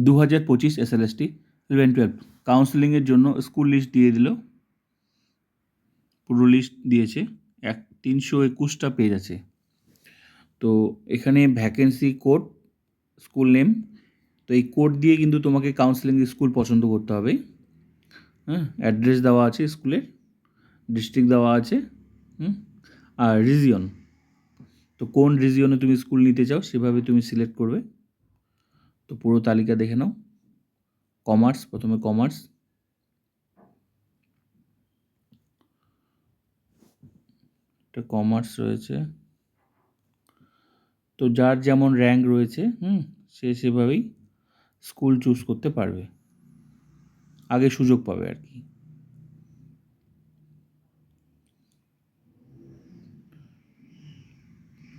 2025 SLST 11-12 কাউন্সেলিংয়ের জন্য school list দিয়ে দিল, পুরো লিস্ট দিয়েছে। 321টা পেজ আছে। তো এখানে ভ্যাকেন্সি কোড, স্কুল নেম, তো এই কোড দিয়ে কিন্তু তোমাকে কাউন্সেলিং স্কুল পছন্দ করতে হবে। হ্যাঁ, অ্যাড্রেস দেওয়া আছে স্কুলের, ডিস্ট্রিক্ট দেওয়া আছে, আর রিজিয়ন, তো কোন রিজিয়নে তুমি স্কুল নিতে চাও সেভাবে তুমি সিলেক্ট করবে। তো পুরো তালিকা দেখে নাও। কমার্স, প্রথমে কমার্স, এটা কমার্স রয়েছে। তো যার যেমন র্যাঙ্ক রয়েছে সে সেভাবেই স্কুল চুজ করতে পারবে, আগে সুযোগ পাবে আর কি।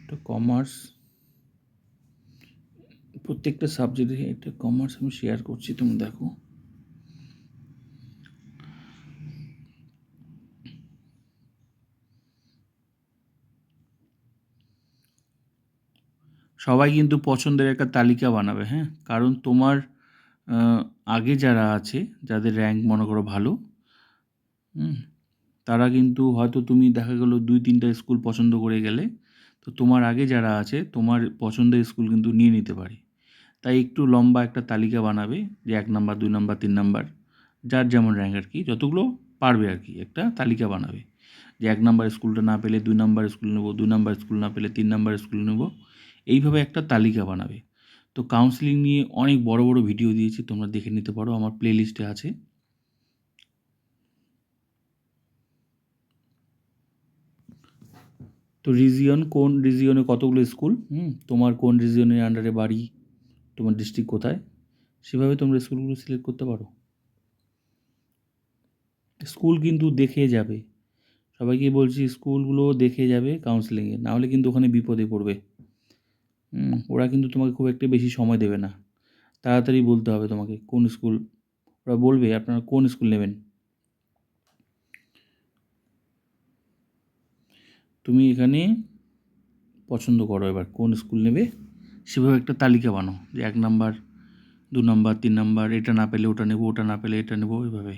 এটা কমার্স, প্রত্যেকটা সাবজেক্টে একটা কমার্স আমি শেয়ার করছি, তুমি দেখো। সবাই কিন্তু পছন্দের একটা তালিকা বানাবে, হ্যাঁ, কারণ তোমার আগে যারা আছে, যাদের র্যাঙ্ক মনে করো ভালো, তারা কিন্তু হয়তো তুমি দেখা গেলো 2-3টা স্কুল পছন্দ করে গেলে, তো তোমার আগে যারা আছে তোমার পছন্দের স্কুল কিন্তু নিয়ে নিতে পারে। তাই একটু লম্বা একটা তালিকা বানাবে, যে 1 নাম্বার, 2 নাম্বার, 3 নাম্বার, যার যেমন র্যাঙ্ক আর কি, যতগুলো পারবে আর কি, একটা তালিকা বানাবে যে 1 নাম্বার স্কুলটা না পেলে 2 নাম্বার স্কুল নেবো, 2 নাম্বার স্কুল না পেলে 3 নাম্বার স্কুল নেবো, এইভাবে একটা তালিকা বানাবে। তো কাউন্সেলিং নিয়ে অনেক বড় বড় ভিডিও দিয়েছি, তোমরা দেখে নিতে পারো, আমার প্লে লিস্টে আছে। তো রিজিয়ন, কোন রিজিয়নে কতগুলো স্কুল, তোমার কোন রিজিয়নের আন্ডারে বাড়ি, তোমার ডিস্ট্রিক্ট কোথায়, সেভাবে তোমরা স্কুলগুলো সিলেক্ট করতে পারো। স্কুল কিন্তু দেখে যাবে, সবাইকে বলছি স্কুলগুলো দেখে যাবে কাউন্সেলিংয়ে, নাহলে কিন্তু ওখানে বিপদে পড়বে। ওরা কিন্তু তোমাকে খুব একটা বেশি সময় দেবে না, তাড়াতাড়ি বলতে হবে তোমাকে কোন স্কুল, ওরা বলবে আপনারা কোন স্কুল নেবেন। তুমি এখানে পছন্দ করো এবার কোন স্কুল নেবে, সেভাবে একটা তালিকা বানাও, যে 1 নাম্বার, 2 নাম্বার, 3 নাম্বার, এটা না পেলে ওটা নেবো, ওটা না পেলে এটা নেবো, এভাবে।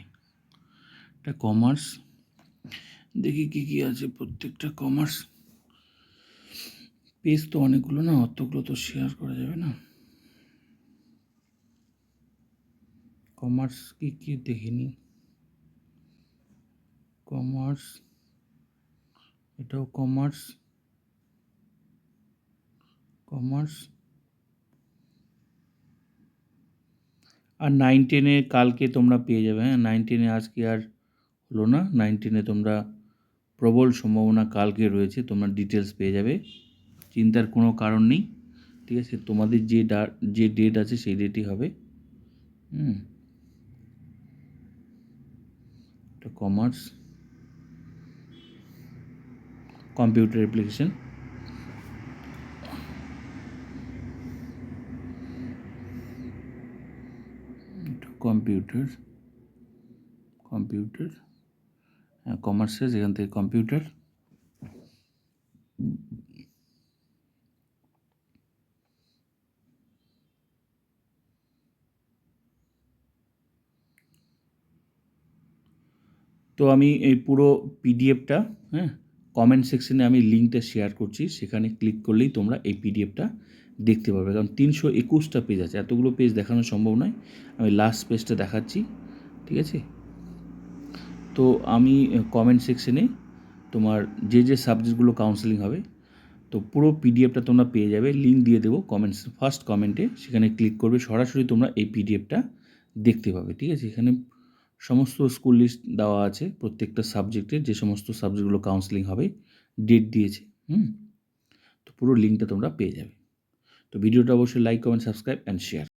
এটা কমার্স, দেখি কী কী আছে প্রত্যেকটা কমার্স। পেজ তো অনেকগুলো না, অতগুলো তো শেয়ার করা যাবে না। কমার্স কী কী দেখিনি, কমার্স, এটাও কমার্স, কমার্স। আর 9-10 কালকে তোমরা পেয়ে যাবে, হ্যাঁ, 9-10 আজকে আর হলো না, 9-10 তোমরা প্রবল সম্ভাবনা কালকে রয়েছে, তোমরা ডিটেলস পেয়ে যাবে, চিন্তার কোনো কারণ নেই, ঠিক আছে। তোমাদের যে ডেট আছে সেই ডেটই হবে। এটা কমার্স, কম্পিউটার অ্যাপ্লিকেশন, কম্পিউটার, হ্যাঁ, কমার্সে যেখান থেকে কম্পিউটার। তো আমি এই পুরো পিডিএফটা, হ্যাঁ, কমেন্ট সেকশনে আমি লিঙ্কটা শেয়ার করছি, সেখানে ক্লিক করলেই তোমরা এই পিডিএফটা দেখতে পাবে, কারণ 321টা পেজ আছে, এতগুলো পেজ দেখানো সম্ভব নয়, আমি লাস্ট পেজটা দেখাচ্ছি, ঠিক আছে। তো আমি কমেন্ট সেকশনে তোমার যে সাবজেক্টগুলো কাউন্সেলিং হবে, তো পুরো পিডিএফটা তোমরা পেয়ে যাবে, লিঙ্ক দিয়ে দেবো ফার্স্ট কমেন্টে, সেখানে ক্লিক করবে, সরাসরি তোমরা এই পিডিএফটা দেখতে পাবে, ঠিক আছে। এখানে সমস্ত স্কুল লিস্ট দেওয়া আছে, প্রত্যেকটা সাবজেক্টের যে সমস্ত সাবজেক্টগুলো কাউন্সেলিং হবে, ডেট দিয়েছে, তো পুরো লিঙ্কটা তোমরা পেয়ে যাবে। তো ভিডিওটা অবশ্যই like, comment, subscribe and share.